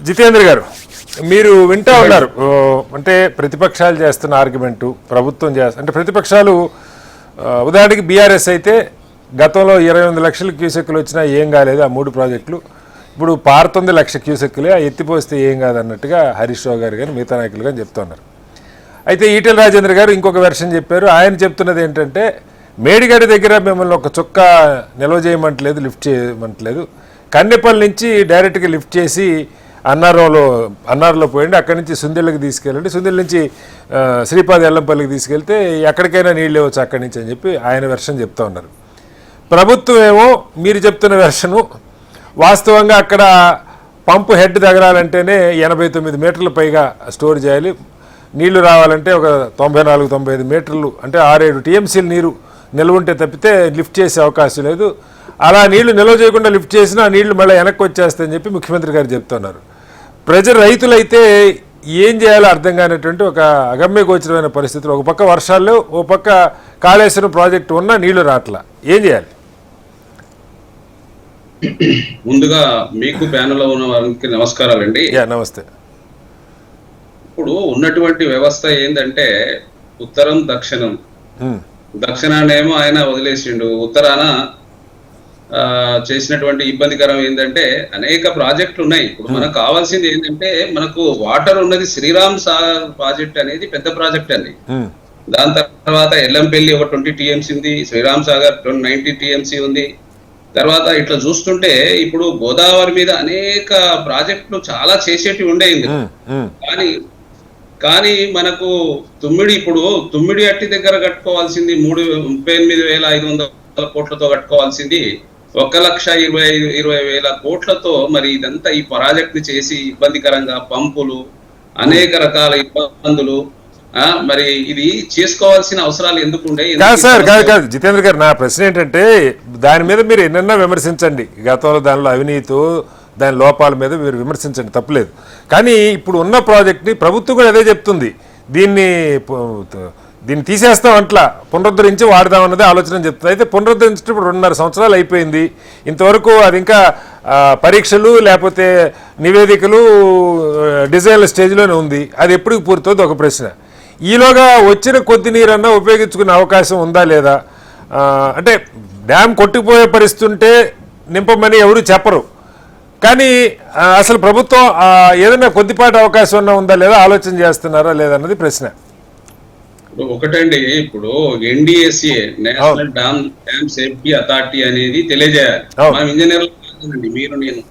జితేంద్ర గారు, మీరు వింటా ఉన్నారు అంటే ప్రతిపక్షాలు చేస్తున్న ఆర్గ్యుమెంటు ప్రభుత్వం అంటే ప్రతిపక్షాలు ఉదాహరణకి బీఆర్ఎస్ అయితే గతంలో 28 లక్షల క్యూసెక్కులు వచ్చినా ఏం కాలేదు ఆ 3 ప్రాజెక్టులు, ఇప్పుడు 19 లక్షల క్యూసెక్కులే ఎత్తిపోస్తే ఏం కాదన్నట్టుగా హరీష్ రావు గారు కానీ మిగతా నాయకులు కానీ చెప్తున్నారు. అయితే ఈటెల రాజేంద్ర గారు ఇంకొక వెర్షన్ చెప్పారు. ఆయన చెప్తున్నది ఏంటంటే మేడిగడ్డ దగ్గర మిమ్మల్ని ఒక చుక్క నిల్వ చేయమంటలేదు, లిఫ్ట్ చేయమంటలేదు, కన్నెపల్లి నుంచి డైరెక్ట్గా లిఫ్ట్ చేసి అన్నారంలో పోయండి, అక్కడి నుంచి సుందిళ్ళకి తీసుకెళ్ళండి, సుందిళ్ళ నుంచి శ్రీపాద ఎల్లంపల్లికి తీసుకెళ్తే ఎక్కడికైనా నీళ్ళు ఇవ్వచ్చు అక్కడి నుంచి అని చెప్పి ఆయన వెర్షన్ చెప్తా ఉన్నారు. ప్రభుత్వం ఏమో మీరు చెప్తున్న వెర్షను వాస్తవంగా అక్కడ పంపు హెడ్ తగలాలంటేనే 89 మీటర్ల పైగా స్టోర్ చేయాలి, నీళ్లు రావాలంటే ఒక 94-95 మీటర్లు అంటే 6-7 టీఎంసీలు నీరు నిల్వ ఉంటే తప్పితే లిఫ్ట్ చేసే అవకాశం లేదు. అలా నీళ్లు నిల్వ చేయకుండా లిఫ్ట్ చేసినా నీళ్లు మళ్ళీ వెనక్కి వచ్చేస్తాయని చెప్పి ముఖ్యమంత్రి గారు చెప్తున్నారు. రైతులైతే ఏం చేయాలో అర్థం కానటువంటి ఒక అగమ్య గోచరమైన పరిస్థితులు, ఒక పక్క వర్షాలు, ఓ పక్క కాళేశ్వరం ప్రాజెక్టు ఉన్నా నీళ్లు రాట్లా, ఏం చేయాలి? ముందుగా మీకు ప్యానెల్లో ఉన్న వారికి నమస్కారాలండి. నమస్తే. ఇప్పుడు ఉన్నటువంటి వ్యవస్థ ఏంటంటే ఉత్తరం దక్షిణం, దక్షిణాన్నేమో ఆయన వదిలేసిండు, ఉత్తరాన చేసినటువంటి ఇబ్బందికరం ఏంటంటే అనేక ప్రాజెక్టులు ఉన్నాయి. ఇప్పుడు మనకు కావాల్సింది ఏంటంటే మనకు వాటర్ ఉన్నది శ్రీరామ్ సాగర్ ప్రాజెక్ట్ అనేది పెద్ద ప్రాజెక్ట్ అండి. దాని తర్వాత ఎల్లంపల్లి ఒక 20 టీఎంసీ ఉంది, శ్రీరామ్ సాగర్ 90 టీఎంసీ ఉంది. తర్వాత ఇట్లా చూస్తుంటే ఇప్పుడు గోదావరి మీద అనేక ప్రాజెక్టులు చాలా చేసేటివి ఉండేది. కానీ మనకు తుమ్మిడి అట్టి దగ్గర కట్టుకోవాల్సింది 38,500 కోట్లతో కట్టుకోవాల్సింది 1,20,000 కోట్లతో. మరి ఇదంతా ఈ ప్రాజెక్ట్ ని చేసి ఇబ్బందికరంగా పంపులు, అనేక రకాల ఇబ్బందులు, మరి ఇది చేసుకోవాల్సిన అవసరాలు ఎందుకుండే? కాదు జితేంద్ర గారు, నా ప్రశ్న ఏంటంటే దాని మీద మీరు ఎన్నెన్నా విమర్శించండి, గతంలో దానిలో అవినీతి దాని లోపాల మీద మీరు విమర్శించండి, తప్పులేదు. కానీ ఇప్పుడు ఉన్న ప్రాజెక్ట్ని ప్రభుత్వం కూడా అదే చెప్తుంది, దీన్ని తీసేస్తాం అట్లా పునరుద్ధరించి వాడదామన్నది ఆలోచన చెప్తుంది. అయితే పునరుద్ధరించడం ఇప్పుడు 2.5 సంవత్సరాలు అయిపోయింది, ఇంతవరకు అది ఇంకా పరీక్షలు లేకపోతే నివేదికలు డిజైన్ల స్టేజ్లోనే ఉంది, అది ఎప్పటికి పూర్తవుతుంది ఒక ప్రశ్న. ఈలోగా వచ్చిన కొద్ది నీరన్నా ఉపయోగించుకునే అవకాశం ఉందా లేదా? అంటే డ్యామ్ కొట్టుకుపోయే పరిస్థితి ఉంటే నింపమని ఎవరు చెప్పరు, కానీ అసలు ప్రభుత్వం ఏదైనా కొద్దిపాటి అవకాశం ఉన్నా ఉందా లేదా, ఆలోచన చేస్తున్నారా లేదన్నది ప్రశ్న. ఒకటండి, ఇప్పుడు NDSA national dam safety authority అనేది తెలియజేయాలి. మనం ఇంజనీర్లు మీరు నేను.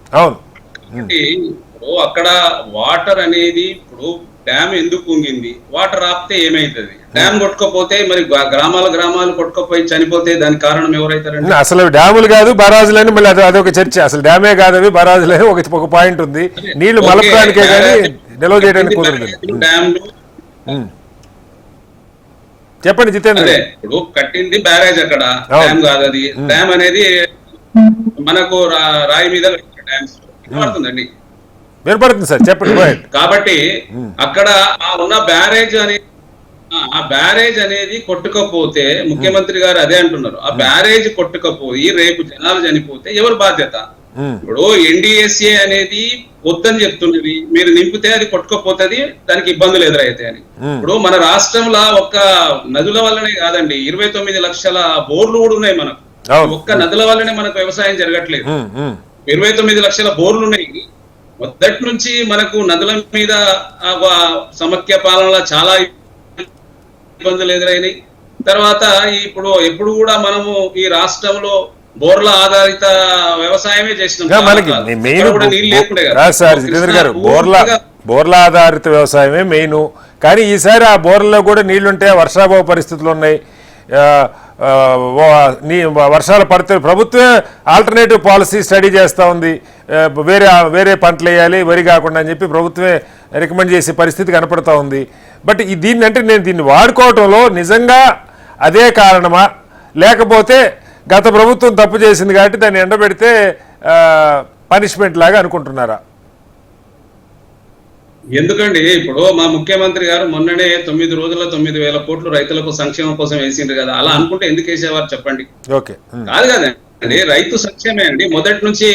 ఇప్పుడు అక్కడ వాటర్ అనేది, ఇప్పుడు డ్యామ్ ఎందుకు కుంగింది, వాటర్ ఆపితే ఏమైతుంది, డ్యామ్ కొట్టుకోపోతే మరి గ్రామాలు కొట్టుకోపోయి చనిపోతే దానికి కారణం ఎవరైతారండి? అసలు డ్యాములు కాదు బరాజులని, మళ్ళీ అదొక చర్చ. అసలు డ్యామే కాదు అవి బరాజులని ఒక పాయింట్ ఉంది, నీళ్లు మలపడానికే కానీ నిల్వ చేయడానికి కుదరదు. డ్యామ్లు చెప్పండి జితేంద్ర. ఇప్పుడు కట్టింది బ్యారేజ్, అక్కడ డ్యామ్ కాదు అది. డ్యామ్ అనేది మనకు రాయి మీద డ్యామ్స్ పడుతుందండి, వినపడుతుంది సార్, చెప్పండి. కాబట్టి అక్కడ ఉన్న బ్యారేజ్ అనేది కొట్టుకపోతే ముఖ్యమంత్రి గారు అదే అంటున్నారు, ఆ బ్యారేజ్ కొట్టుకపోయి రేపు జనాలు చనిపోతే ఎవరు బాధ్యత? ఇప్పుడు ఎన్డిఎస్ఏ అనేది వద్దని చెప్తున్నది, మీరు నింపితే అది కొట్టుకోపోతుంది, దానికి ఇబ్బందులు ఎదురైతే అని. ఇప్పుడు మన రాష్ట్రంలో ఒక్క నదుల వల్లనే కాదండి, 29 లక్షల బోర్లు కూడా ఉన్నాయి మనకు. ఒక్క నదుల వల్లనే మనకు వ్యవసాయం జరగట్లేదు. 29 లక్షల బోర్లు ఉన్నాయి. మొదటి నుంచి మనకు నదుల మీద సమైక్య పాలనలో చాలా ఇబ్బందులు ఎదురైనాయి. తర్వాత ఎప్పుడు కూడా మనము ఈ రాష్ట్రంలో బోర్ల ఆధారిత వ్యవసాయమే చేసినాం. బోర్ల ఆధారిత వ్యవసాయమే మెయిన్, కానీ ఈసారి ఆ బోర్లలో కూడా నీళ్లుంటే వర్షాభావ పరిస్థితులు ఉన్నాయి, వర్షాలు పడితే ప్రభుత్వమే ఆల్టర్నేటివ్ పాలసీ స్టడీ చేస్తూ ఉంది, వేరే పంటలు వేయాలి వరి కాకుండా అని చెప్పి ప్రభుత్వమే రికమెండ్ చేసే పరిస్థితి కనపడతా ఉంది. బట్ నేను దీన్ని వాడుకోవటంలో నిజంగా అదే కారణమా, లేకపోతే గత ప్రభుత్వం తప్పు చేసింది కాబట్టి దాన్ని ఎండబెడితే పనిష్మెంట్ లాగా అనుకుంటున్నారా? ఎందుకండి, ఇప్పుడు మా ముఖ్యమంత్రి గారు మొన్ననే 9 రోజుల్లో 9,000 కోట్లు రైతులకు సంక్షేమం కోసం వేసిండ్రు కదా, అలా అనుకుంటే ఎందుకు వేసేవారు చెప్పండి? కాదు కదండి, రైతు సంక్షేమే అండి. మొదటి నుంచి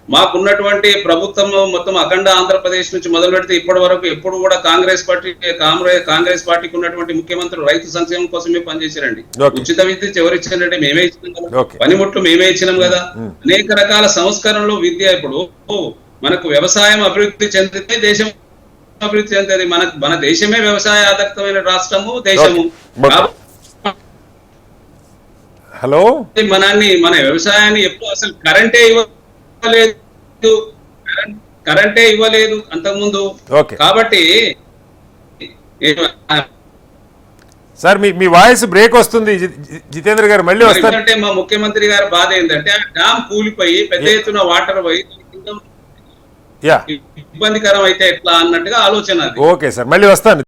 మాకున్నటువంటి ప్రభుత్వం మొత్తం అఖండ ఆంధ్రప్రదేశ్ నుంచి మొదలు పెడితే ఇప్పటి వరకు ఎప్పుడు కూడా కాంగ్రెస్ పార్టీకి ఉన్నటువంటి ముఖ్యమంత్రులు రైతు సంక్షేమం కోసమే పనిచేశారండి. Okay. ఉచిత విద్యుత్ ఎవరు ఇచ్చారంటే మేమే ఇచ్చినాం కదా, Okay. పనిముట్లు మేమే ఇచ్చినాం కదా. అనేక రకాల సంస్కరణలు విద్య ఇప్పుడు మనకు వ్యవసాయం అభివృద్ధి చెందితే దేశం అభివృద్ధి చెందేది. మన దేశమే వ్యవసాయ ఆధారితమైన రాష్ట్రము దేశము. Okay. హలో, మన వ్యవసాయాన్ని ఎప్పుడు అసలు కరెంటే ఇవ్వలేదు అంతకుముందు. ఓకే కాబట్టి సార్ మీ వాయిస్ బ్రేక్ వస్తుంది జితేంద్ర గారు, మళ్ళీ వస్తారు. అంటే మా ముఖ్యమంత్రి గారి బాధ ఏంటంటే ఆ డ్యామ్ కూలిపోయి పెద్ద ఎత్తున వాటర్ పోయి యా ఇబ్బందికరం అయితే ఎట్లా అన్నట్టుగా ఆలోచన అది. ఓకే సార్, మళ్ళీ వస్తాను.